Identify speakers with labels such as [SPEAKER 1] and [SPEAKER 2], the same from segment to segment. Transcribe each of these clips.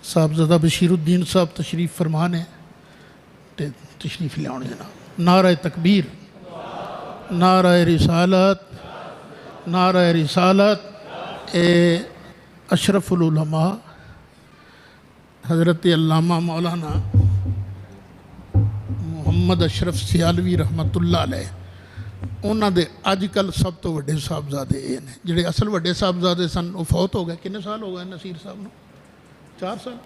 [SPEAKER 1] صاحبزادہ بشیر الدین صاحب تشریف فرمان ہے تے تشریف لے آنے جناب۔ نعرہ تکبیر، نعرہ رسالت، نعرہ رسالت۔ اشرف العلماء حضرت علامہ مولانا محمد اشرف سیالوی رحمت اللہ علیہ انہوں دے اج کل سب تو وڈے صاحبزادے یہ نے جڑے اصل وڈے صاحبزادے سن وہ فوت ہو گئے۔ کنے سال ہو گئے نصیر صاحب نو؟ 4 سال؟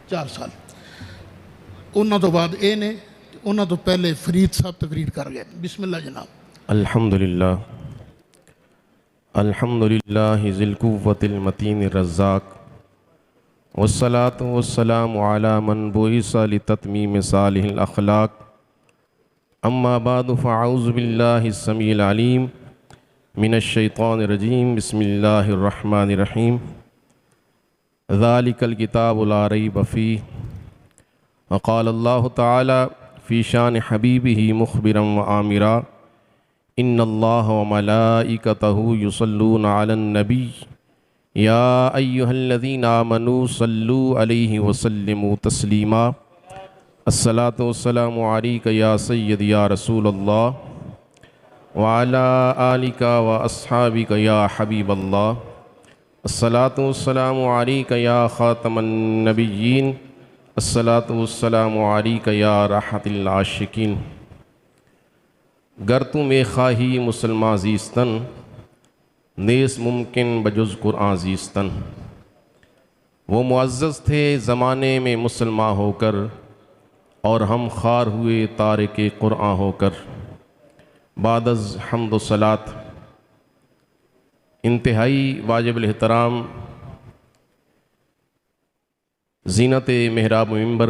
[SPEAKER 1] 4 سال۔ انہوں تو بعد اے نے، انہوں تو پہلے فرید صاحب تقریر کر گئے۔ بسم اللہ جناب۔
[SPEAKER 2] الحمدللہ الحمدللہ ذی القوۃ المتین الرزاق والصلاة والسلام علی من بعث لتتمیم صالح الاخلاق اما بعد فاعوذ باللہ السمیع العلیم من الشیطان الرجیم بسم اللہ الرحمن الرحیم ذالک الکتاب لا ریب فیہ وقال اللہ تعالی فی شان حبیبہ مخبرا وآمرا ان اللہ وملائکتہ یصلون علی النبی یا ایہا الذین آمنوا صلوا علیہ وسلموا تسلیما الصلاۃ والسلام علیک یا سید یا رسول اللہ وعلی آلک واصحابک یا حبیب اللہ الصلاۃ والسلام علیک یا خاتم النبیین الصلاۃ والسلام علیک یا راحت العاشقین گر تو میں خواہی مسلمان زیستن نیس ممکن بجز قرآن زیستن۔ وہ معزز تھے زمانے میں مسلمان ہو کر اور ہم خوار ہوئے تارک قرآن ہو کر۔ بعد از حمد و صلات انتہائی واجب الاحترام زینت محراب و منبر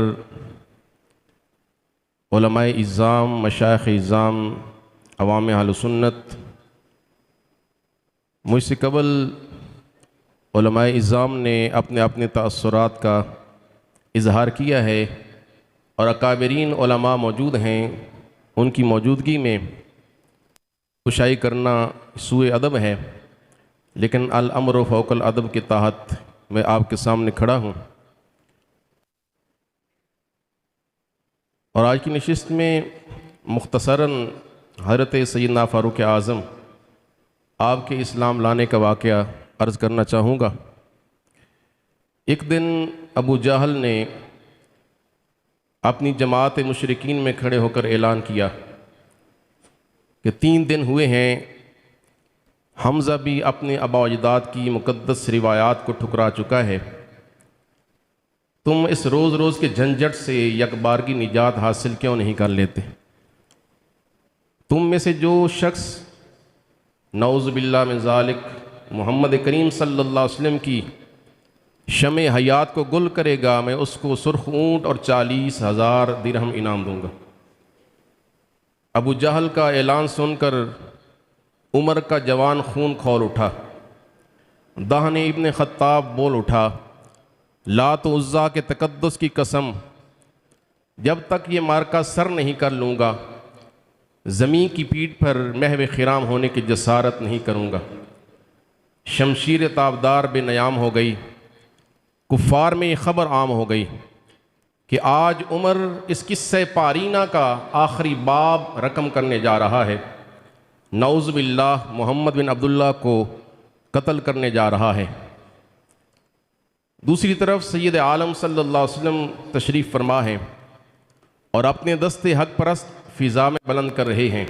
[SPEAKER 2] علماء اعظام، مشائخ اعظام، عوام اہل سنت، مجھ سے قبل علماء اعظام نے اپنے اپنے تأثرات کا اظہار کیا ہے اور اکابرین علماء موجود ہیں، ان کی موجودگی میں کشائی کرنا سوء ادب ہے، لیکن الامر فوق الادب کے تحت میں آپ کے سامنے کھڑا ہوں۔ اور آج کی نشست میں مختصراً حضرت سیدنا فاروق اعظم آپ کے اسلام لانے کا واقعہ عرض کرنا چاہوں گا۔ ایک دن ابو جہل نے اپنی جماعت مشرکین میں کھڑے ہو کر اعلان کیا کہ 3 دن ہوئے ہیں حمزہ بھی اپنے آباء و اجداد کی مقدس روایات کو ٹھکرا چکا ہے، تم اس روز روز کے جھنجھٹ سے یک بار کی نجات حاصل کیوں نہیں کر لیتے؟ تم میں سے جو شخص نعوذ باللہ من ذالک محمد کریم صلی اللہ علیہ وسلم کی شمع حیات کو گل کرے گا، میں اس کو سرخ اونٹ اور 40,000 درہم انعام دوں گا۔ ابو جہل کا اعلان سن کر عمر کا جوان خون کھول اٹھا، دہن ابن خطاب بول اٹھا، لات و عزا کے تقدس کی قسم، جب تک یہ مارکہ سر نہیں کر لوں گا زمین کی پیٹھ پر محو خرام ہونے کی جسارت نہیں کروں گا۔ شمشیر تابدار بے نیام ہو گئی، کفار میں یہ خبر عام ہو گئی کہ آج عمر اس قصہ پارینہ کا آخری باب رقم کرنے جا رہا ہے، نعوذ باللہ محمد بن عبداللہ کو قتل کرنے جا رہا ہے۔ دوسری طرف سید عالم صلی اللہ علیہ وسلم تشریف فرما ہیں اور اپنے دست حق پرست فضا میں بلند کر رہے ہیں۔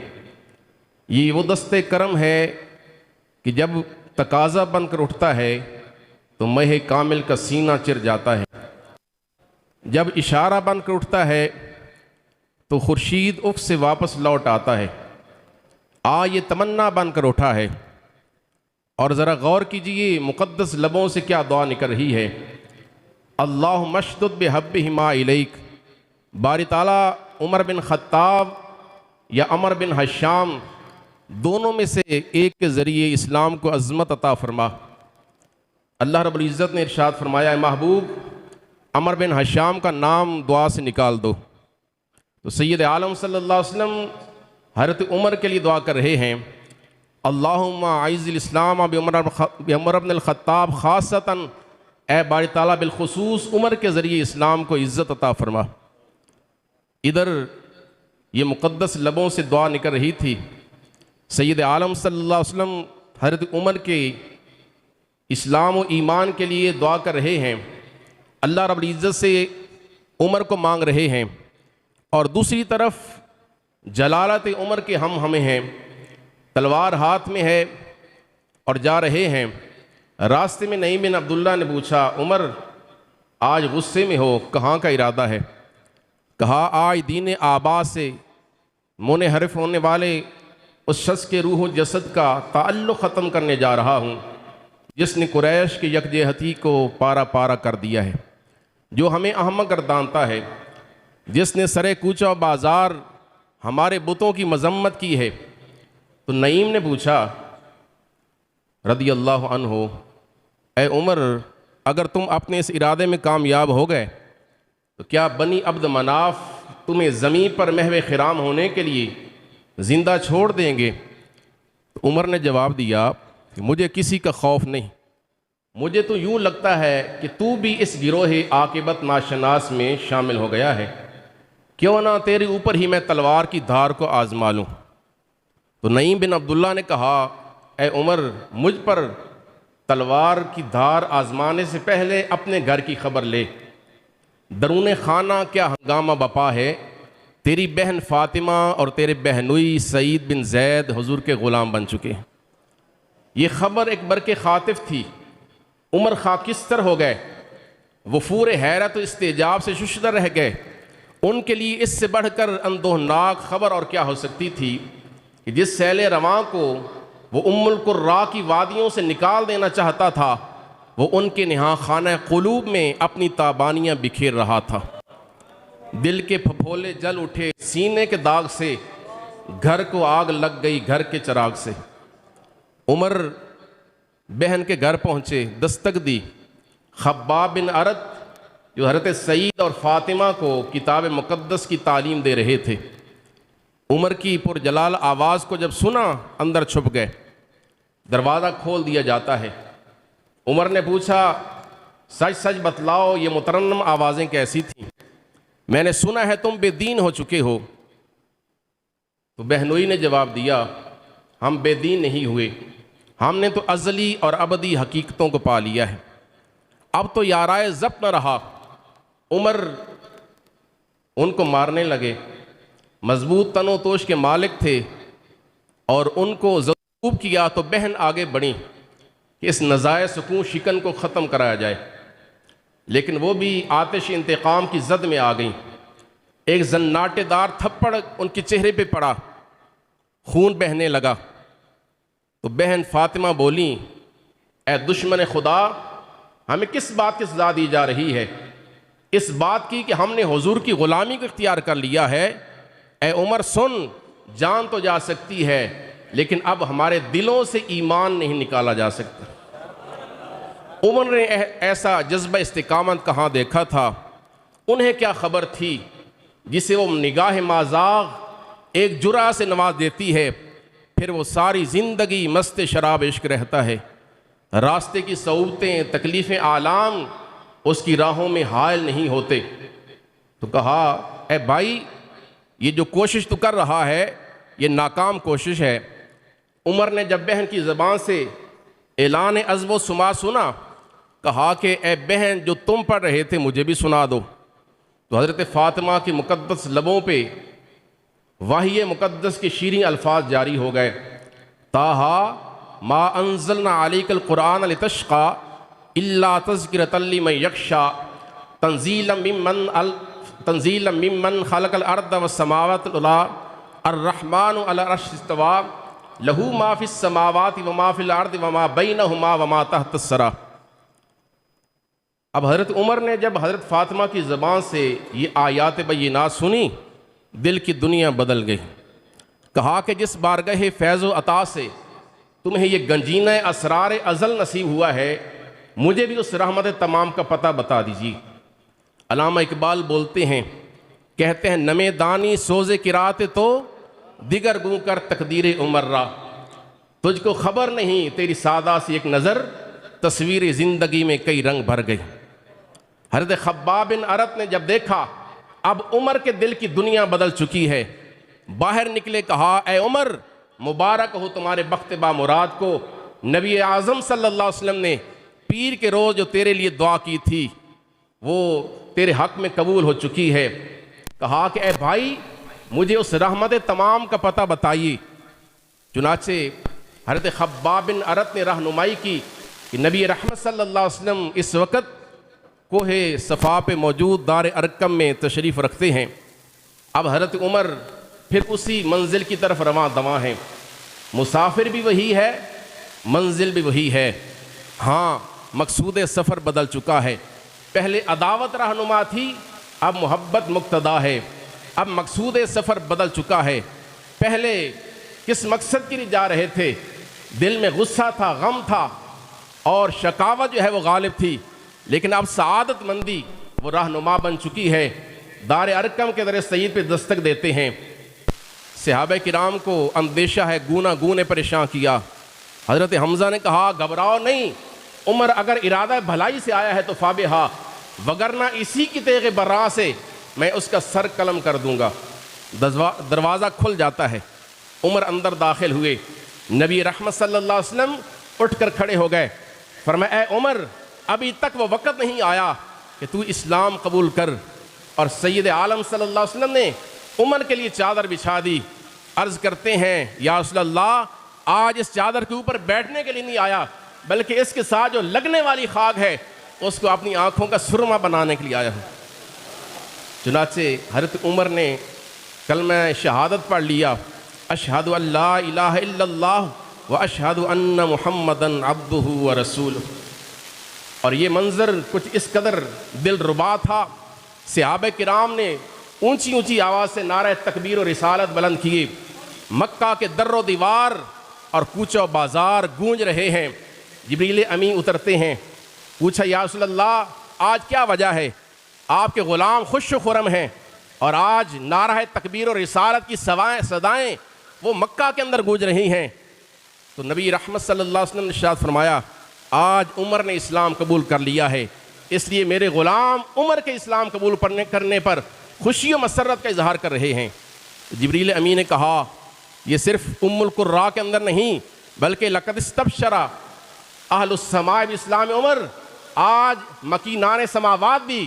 [SPEAKER 2] یہ وہ دست کرم ہے کہ جب تقاضا بن کر اٹھتا ہے تو مہ کامل کا سینہ چر جاتا ہے، جب اشارہ بن کر اٹھتا ہے تو خورشید افق سے واپس لوٹ آتا ہے۔ یہ تمنا بن کر اٹھا ہے، اور ذرا غور کیجئے مقدس لبوں سے کیا دعا نکل رہی ہے، اللہم اشدد بحبہما الیک۔ باری تعالیٰ عمر بن خطاب یا عمر بن حشام دونوں میں سے ایک کے ذریعے اسلام کو عظمت عطا فرما۔ اللہ رب العزت نے ارشاد فرمایا، اے محبوب عمر بن حشام کا نام دعا سے نکال دو۔ تو سید عالم صلی اللہ علیہ وسلم حضرت عمر کے لیے دعا کر رہے ہیں، اللہم اعز الاسلام بعمر بن الخطاب خاصتاً اے باری تعالیٰ بالخصوص عمر کے ذریعے اسلام کو عزت عطا فرما۔ ادھر یہ مقدس لبوں سے دعا نکل رہی تھی، سید عالم صلی اللہ علیہ وسلم حضرت عمر کے اسلام و ایمان کے لیے دعا کر رہے ہیں، اللہ رب العزت سے عمر کو مانگ رہے ہیں، اور دوسری طرف جلالت عمر کے ہمیں ہیں، تلوار ہاتھ میں ہے اور جا رہے ہیں۔ راستے میں نعیم بن عبداللہ نے پوچھا، عمر آج غصے میں ہو، کہاں کا ارادہ ہے؟ کہا آج دین آبا سے منحرف ہونے والے اس شخص کے روح و جسد کا تعلق ختم کرنے جا رہا ہوں جس نے قریش کی یکجہتی کو پارا پارا کر دیا ہے، جو ہمیں احمق گردانتا ہے، جس نے سرے کوچہ و بازار ہمارے بتوں کی مذمت کی ہے۔ تو نعیم نے پوچھا رضی اللہ عنہ، اے عمر اگر تم اپنے اس ارادے میں کامیاب ہو گئے تو کیا بنی عبد مناف تمہیں زمین پر محو خرام ہونے کے لیے زندہ چھوڑ دیں گے؟ تو عمر نے جواب دیا کہ مجھے کسی کا خوف نہیں، مجھے تو یوں لگتا ہے کہ تو بھی اس گروہ عاقبت ناشناس میں شامل ہو گیا ہے، کیوں نہ تیرے اوپر ہی میں تلوار کی دھار کو آزما لوں۔ تو نعیم بن عبداللہ نے کہا، اے عمر مجھ پر تلوار کی دھار آزمانے سے پہلے اپنے گھر کی خبر لے، درون خانہ کیا ہنگامہ بپا ہے، تیری بہن فاطمہ اور تیرے بہنوئی سعید بن زید حضور کے غلام بن چکے ہیں۔ یہ خبر ایک برق خاطف تھی، عمر خاکستر ہو گئے، وفور حیرت و استعجاب سے ششدر رہ گئے۔ ان کے لیے اس سے بڑھ کر اندوہناک خبر اور کیا ہو سکتی تھی کہ جس سیل رواں کو وہ ام القرا کی وادیوں سے نکال دینا چاہتا تھا، وہ ان کے نہاں خانہ قلوب میں اپنی تابانیاں بکھیر رہا تھا۔ دل کے پھپھولے جل اٹھے سینے کے داغ سے، گھر کو آگ لگ گئی گھر کے چراغ سے۔ عمر بہن کے گھر پہنچے، دستک دی۔ خباب بن ارد جو حضرت سعید اور فاطمہ کو کتاب مقدس کی تعلیم دے رہے تھے، عمر کی پرجلال آواز کو جب سنا اندر چھپ گئے۔ دروازہ کھول دیا جاتا ہے۔ عمر نے پوچھا، سچ سچ بتلاؤ یہ مترنم آوازیں کیسی تھیں؟ میں نے سنا ہے تم بے دین ہو چکے ہو۔ تو بہنوئی نے جواب دیا، ہم بے دین نہیں ہوئے، ہم نے تو ازلی اور ابدی حقیقتوں کو پا لیا ہے، اب تو یارائے ضبط نہ رہا۔ عمر ان کو مارنے لگے، مضبوط تن و توش کے مالک تھے، اور ان کو ضروب کیا تو بہن آگے بڑھی کہ اس نزائے سکون شکن کو ختم کرایا جائے، لیکن وہ بھی آتش انتقام کی زد میں آ گئیں۔ ایک زناٹے دار تھپڑ ان کے چہرے پہ پڑا، خون بہنے لگا۔ تو بہن فاطمہ بولی، اے دشمن خدا، ہمیں کس بات کی سزا دی جا رہی ہے؟ اس بات کی کہ ہم نے حضور کی غلامی کو اختیار کر لیا ہے۔ اے عمر سن، جان تو جا سکتی ہے لیکن اب ہمارے دلوں سے ایمان نہیں نکالا جا سکتا۔ عمر نے ایسا جذبہ استقامت کہاں دیکھا تھا؟ انہیں کیا خبر تھی جسے وہ نگاہ مازاغ ایک جرعہ سے نواز دیتی ہے، پھر وہ ساری زندگی مست شراب عشق رہتا ہے۔ راستے کی صعوبتیں، تکلیفیں، آلام اس کی راہوں میں حائل نہیں ہوتے۔ تو کہا، اے بھائی یہ جو کوشش تو کر رہا ہے یہ ناکام کوشش ہے۔ عمر نے جب بہن کی زبان سے اعلان عزم و سما سنا، کہا کہ اے بہن جو تم پڑھ رہے تھے مجھے بھی سنا دو۔ تو حضرت فاطمہ کی مقدس لبوں پہ وحی مقدس کے شیریں الفاظ جاری ہو گئے، طٰہٰ ما انزلنا علیک القرآن لتشقی الا تذکرۃ لمن یخشی تنزیلا ممن خلق الارض والسماوات العلی الرحمن علی العرش استوی لہ ما فی السماوات وما فی الارض وما بینہما وما تحت الثری۔ اب حضرت عمر نے جب حضرت فاطمہ کی زبان سے یہ آیات بینات سنی، دل کی دنیا بدل گئی۔ کہا کہ جس بارگاہ فیض و عطا سے تمہیں یہ گنجینہ اسرار ازل نصیب ہوا ہے، مجھے بھی اس رحمت تمام کا پتہ بتا دیجیے۔ علامہ اقبال بولتے ہیں، کہتے ہیں، نمے دانی سوز قرات تو دیگر گوں کر تقدیر عمر را، تجھ کو خبر نہیں تیری سادہ سی ایک نظر تصویر زندگی میں کئی رنگ بھر گئی۔ حضرت خباب بن ارت نے جب دیکھا اب عمر کے دل کی دنیا بدل چکی ہے، باہر نکلے، کہا اے عمر مبارک ہو تمہارے بخت با مراد کو، نبی اعظم صلی اللہ علیہ وسلم نے پیر کے روز جو تیرے لیے دعا کی تھی وہ تیرے حق میں قبول ہو چکی ہے۔ کہا کہ اے بھائی مجھے اس رحمت تمام کا پتہ بتائیے۔ چنانچہ حضرت خباب بن ارت نے رہنمائی کی کہ نبی رحمت صلی اللہ علیہ وسلم اس وقت کوہ صفا پہ موجود دار ارقم میں تشریف رکھتے ہیں۔ اب حضرت عمر پھر اسی منزل کی طرف رواں دواں ہیں، مسافر بھی وہی ہے، منزل بھی وہی ہے، ہاں مقصود سفر بدل چکا ہے۔ پہلے عداوت رہنما تھی، اب محبت مقتدا ہے۔ اب مقصود سفر بدل چکا ہے۔ پہلے کس مقصد کے لیے جا رہے تھے؟ دل میں غصہ تھا، غم تھا اور شقاوت جو ہے وہ غالب تھی، لیکن اب سعادت مندی وہ رہنما بن چکی ہے۔ دار ارقم کے در سید پہ دستک دیتے ہیں۔ صحابہ کرام کو اندیشہ ہے، گونا گونے پریشان کیا۔ حضرت حمزہ نے کہا گھبراؤ نہیں، عمر اگر ارادہ بھلائی سے آیا ہے تو فابہا، وگرنہ اسی کی تیغ برا سے میں اس کا سر قلم کر دوں گا۔ دروازہ کھل جاتا ہے، عمر اندر داخل ہوئے۔ نبی رحمت صلی اللہ علیہ وسلم اٹھ کر کھڑے ہو گئے، فرمایا اے عمر ابھی تک وہ وقت نہیں آیا کہ تو اسلام قبول کر۔ اور سید عالم صلی اللہ علیہ وسلم نے عمر کے لیے چادر بچھا دی۔ عرض کرتے ہیں یا رسول اللہ آج اس چادر کے اوپر بیٹھنے کے لیے نہیں آیا، بلکہ اس کے ساتھ جو لگنے والی خاک ہے اس کو اپنی آنکھوں کا سرما بنانے کے لیے آیا ہوں۔ چنانچہ حضرت عمر نے کلمہ شہادت پڑھ لیا، اشہد ان لا الہ الا اللہ و اشہد ان محمدً عبدہ و رسولہ۔ اور یہ منظر کچھ اس قدر دل ربا تھا، صحابہ کرام نے اونچی اونچی آواز سے نعرہ تکبیر و رسالت بلند کیے۔ مکہ کے در و دیوار اور کوچہ و بازار گونج رہے ہیں۔ جبریل امین اترتے ہیں، پوچھا یا رسول اللہ آج کیا وجہ ہے؟ آپ کے غلام خوش و خرم ہیں اور آج نعرہ تکبیر و رسالت کی صدائیں وہ مکہ کے اندر گونج رہی ہیں۔ تو نبی رحمت صلی اللہ علیہ وسلم نے ارشاد فرمایا آج عمر نے اسلام قبول کر لیا ہے، اس لیے میرے غلام عمر کے اسلام قبول کرنے پر خوشی و مسرت کا اظہار کر رہے ہیں۔ جبریل امین نے کہا یہ صرف ام القرا کے اندر نہیں بلکہ لقد استبشر اہل السماء باسلام عمر، آج مکینان سماوات بھی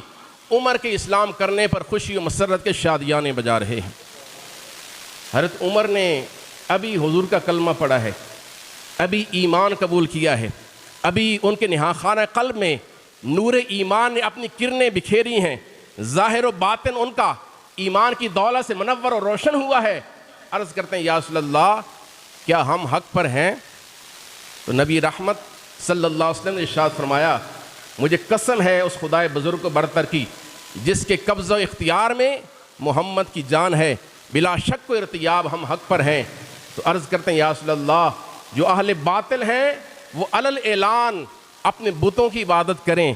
[SPEAKER 2] عمر کے اسلام کرنے پر خوشی و مسرت کے شادیانے بجا رہے ہیں۔ حضرت عمر نے ابھی حضور کا کلمہ پڑھا ہے، ابھی ایمان قبول کیا ہے، ابھی ان کے نہا خانہ قلب میں نور ایمان نے اپنی کرنیں بکھیری ہیں، ظاہر و باطن ان کا ایمان کی دولت سے منور اور روشن ہوا ہے۔ عرض کرتے ہیں یا رسول اللہ کیا ہم حق پر ہیں؟ تو نبی رحمت صلی اللہ علیہ وسلم نے ارشاد فرمایا مجھے قسم ہے اس خدائے بزرگ و برتر کی جس کے قبضہ و اختیار میں محمد کی جان ہے، بلا شک و ارتیاب ہم حق پر ہیں۔ تو عرض کرتے ہیں یا رسول اللہ جو اہل باطل ہیں وہ علل اعلان اپنے بتوں کی عبادت کریں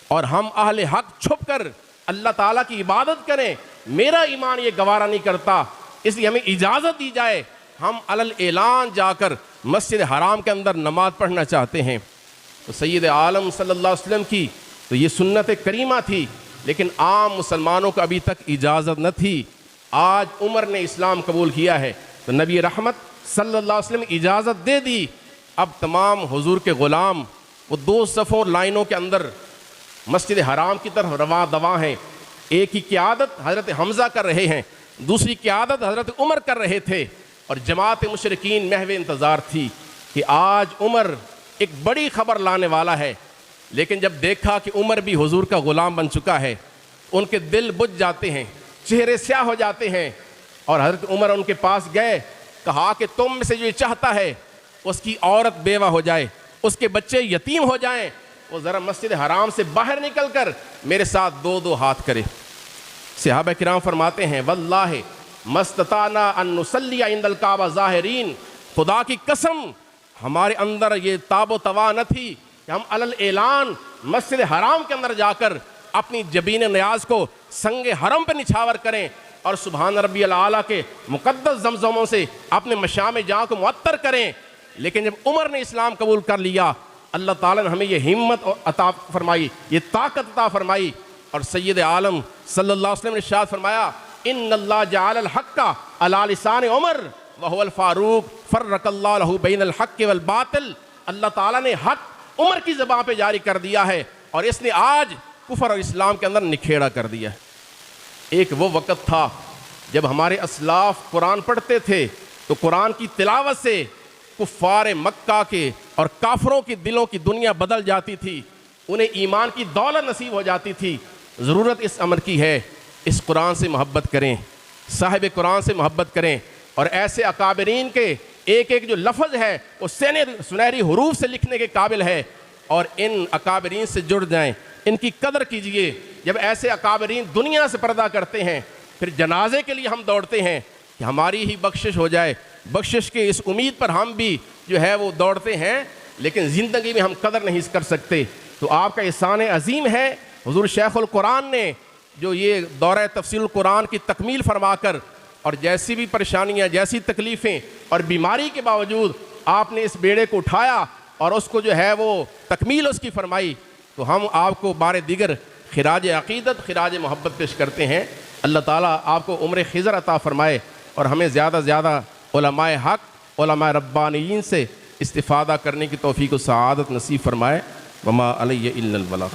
[SPEAKER 2] اور ہم اہل حق چھپ کر اللہ تعالیٰ کی عبادت کریں، میرا ایمان یہ گوارا نہیں کرتا، اس لیے ہمیں اجازت دی جائے ہم علل اعلان جا کر مسجد حرام کے اندر نماز پڑھنا چاہتے ہیں۔ تو سید عالم صلی اللہ علیہ وسلم کی تو یہ سنت کریمہ تھی، لیکن عام مسلمانوں کو ابھی تک اجازت نہ تھی۔ آج عمر نے اسلام قبول کیا ہے تو نبی رحمت صلی اللہ علیہ وسلم اجازت دے دی، اب تمام حضور کے غلام وہ دو صفوں لائنوں کے اندر مسجد حرام کی طرف رواں دواں ہیں۔ ایک ہی قیادت حضرت حمزہ کر رہے ہیں، دوسری قیادت حضرت عمر کر رہے تھے، اور جماعت مشرکین محو انتظار تھی کہ آج عمر ایک بڑی خبر لانے والا ہے۔ لیکن جب دیکھا کہ عمر بھی حضور کا غلام بن چکا ہے، ان کے دل بجھ جاتے ہیں، چہرے سیاہ ہو جاتے ہیں، اور حضرت عمر ان کے پاس گئے، کہا کہ تم میں سے جو چاہتا ہے اس کی عورت بیوہ ہو جائے، اس کے بچے یتیم ہو جائیں، وہ ذرا مسجد حرام سے باہر نکل کر میرے ساتھ دو دو ہاتھ کرے۔ صحابہ کرام فرماتے ہیں واللہ مستطعنا ان نصلی عند الکعبہ ظاہرین، خدا کی قسم ہمارے اندر یہ تاب و توا نہ تھی کہ ہم علل اعلان مسجد حرام کے اندر جا کر اپنی جبین نیاز کو سنگ حرم پہ نچھاور کریں اور سبحان ربی العالیٰ کے مقدس زمزموں سے اپنے مشام جاں کو معطر کریں۔ لیکن جب عمر نے اسلام قبول کر لیا اللہ تعالیٰ نے ہمیں یہ ہمت عطا فرمائی، یہ طاقت عطا فرمائی. اور سید عالم صلی اللہ علیہ وسلم نے ارشاد فرمایا ان اللہ جعل الحق علی لسان عمر وهو الفاروق فرق اللہ له بین الحق والباطل. اللہ تعالیٰ نے حق عمر کی زبان پہ جاری کر دیا ہے اور اس نے آج کفر اور اسلام کے اندر نکھیڑا کر دیا ہے. ایک وہ وقت تھا جب ہمارے اسلاف قرآن پڑھتے تھے تو قرآن کی تلاوت سے کفار مکہ کے اور کافروں کے دلوں کی دنیا بدل جاتی تھی، انہیں ایمان کی دولت نصیب ہو جاتی تھی. ضرورت اس امر کی ہے، اس قرآن سے محبت کریں، صاحب قرآن سے محبت کریں، اور ایسے اکابرین کے ایک ایک جو لفظ ہے وہ سنہری حروف سے لکھنے کے قابل ہے، اور ان اکابرین سے جڑ جائیں، ان کی قدر کیجئے. جب ایسے اکابرین دنیا سے پردہ کرتے ہیں پھر جنازے کے لیے ہم دوڑتے ہیں کہ ہماری ہی بخشش ہو جائے. بخشش کے اس امید پر ہم بھی جو ہے وہ دوڑتے ہیں، لیکن زندگی میں ہم قدر نہیں کر سکتے. تو آپ کا احسان عظیم ہے، حضور شیخ القرآن نے جو یہ دورہ تفسیر القرآن کی تکمیل فرما کر، اور جیسی بھی پریشانیاں، جیسی تکلیفیں اور بیماری کے باوجود آپ نے اس بیڑے کو اٹھایا اور اس کو جو ہے وہ تکمیل اس کی فرمائی. تو ہم آپ کو بار دیگر خراج عقیدت، خراج محبت پیش کرتے ہیں. اللہ تعالیٰ آپ کو عمر خضر عطا فرمائے اور ہمیں زیادہ سے زیادہ علماء حق، علماء ربانیین سے استفادہ کرنے کی توفیق و سعادت نصیب فرمائے. وما علی الا البلاغ.